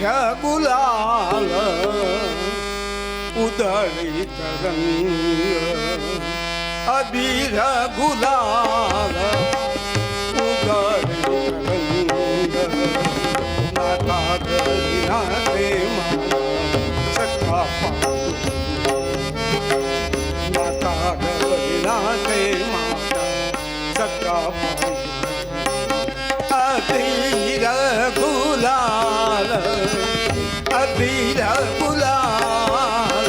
गुलाल उधळीत रंग अबीर गुलाल उधळीत रंग नाता घरीना ते सखा नाता घरीना ते सखा अबीर गुलाल अबीर गुलाल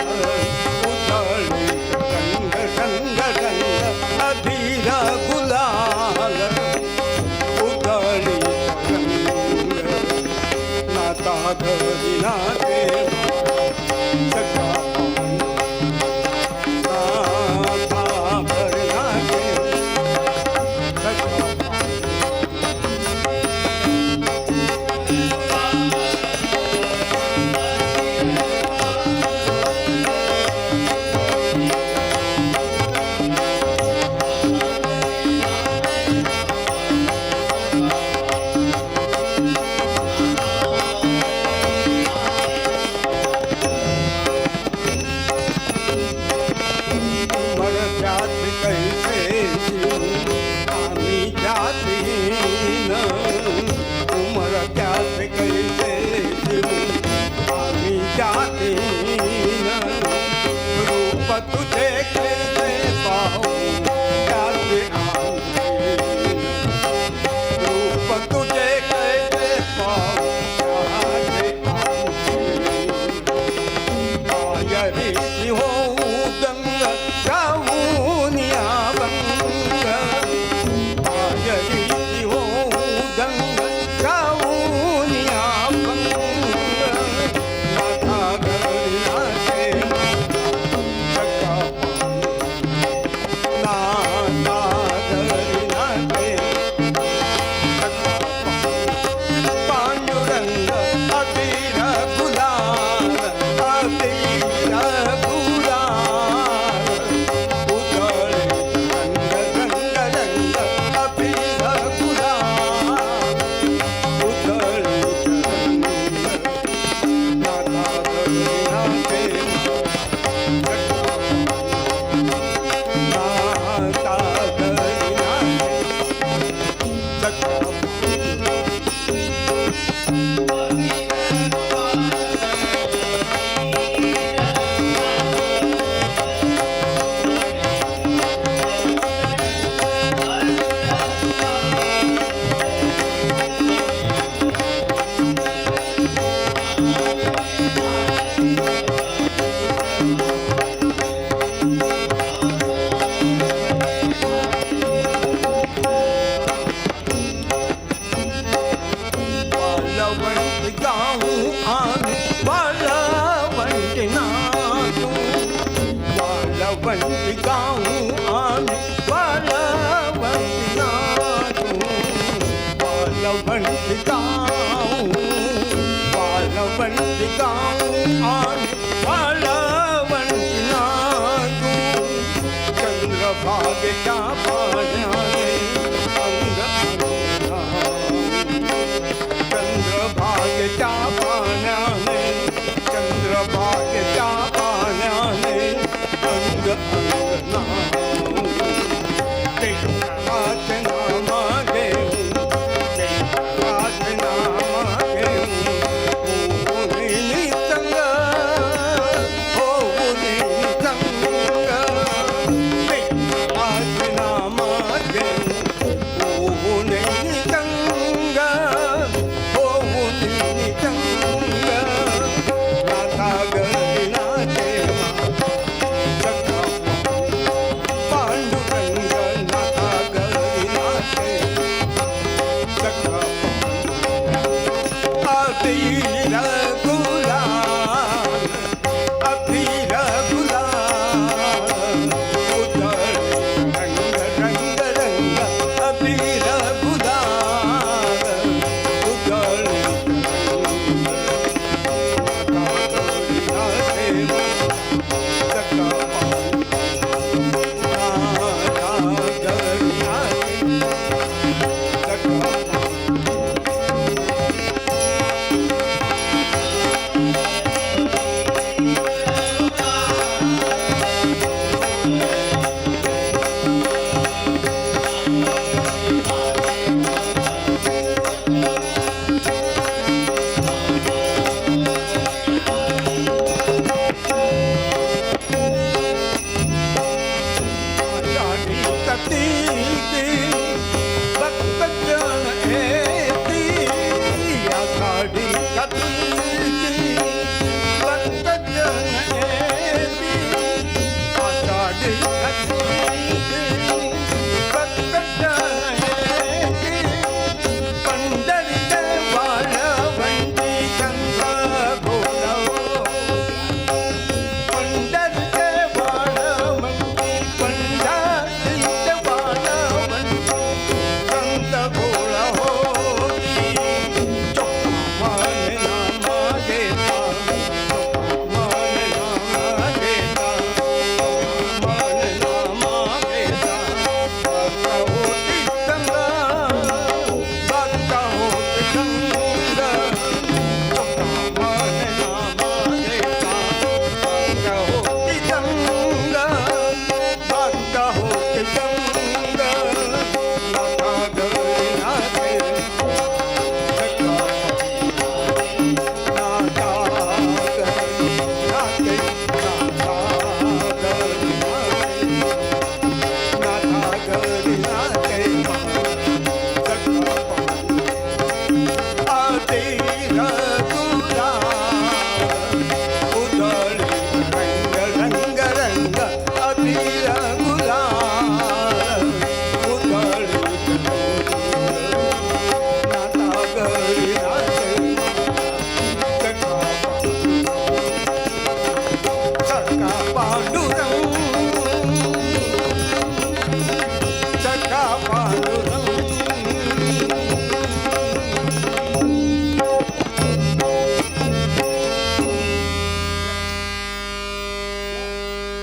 उधळीत रंग रंग रंग अबीर गुलाल उधळीत रंग नाता घरीना ते सखा नाता घरीना ते सखा तुझे कैसे पाऊं कैसे आऊं रूप तुझे कैसे पाऊं कैसे आऊं आयरी होऊं दंग जाऊं नियाबंग आयरी होऊं दंग जाऊं नियाबंग नाथा घरीना ते पांडुरंग अबीर गुलाल अबीर गुलाल उधळीत रंग रंग रंग अबीर गुलाल उधळीत रंग नाथा घरीना ते नाथा घरीना ते सखा वाळवंट गाऊं आम्ही वाळवंट नाचू वाळवंट गाऊं आम्ही वाळवंट नाचू वाळवंट गाऊं आम्ही वाळवंट नाचू चंद्रभागेच्या पाण्याने अंग चंद्रभागेच्या पाण्याने चंद्रभागेच्या पाण्याने अंग अंग नाचू देवाचे नाम घेऊन देवाचे नाम घेऊन होऊन निसंग होऊन निसंग देवाचे नाम घेऊन होऊन निसंग होऊन निसंग नाथा घरीना ते सखा पांडुरंग नाथा घरीना ते सखा अबीर गुलाल अबीर गुलाल उधळीत रंग रंग रंग अबीर गुलाल उधळीत रंग नाथा घरीना ते सखा नाथा घरीना ते सखा पांडुरंग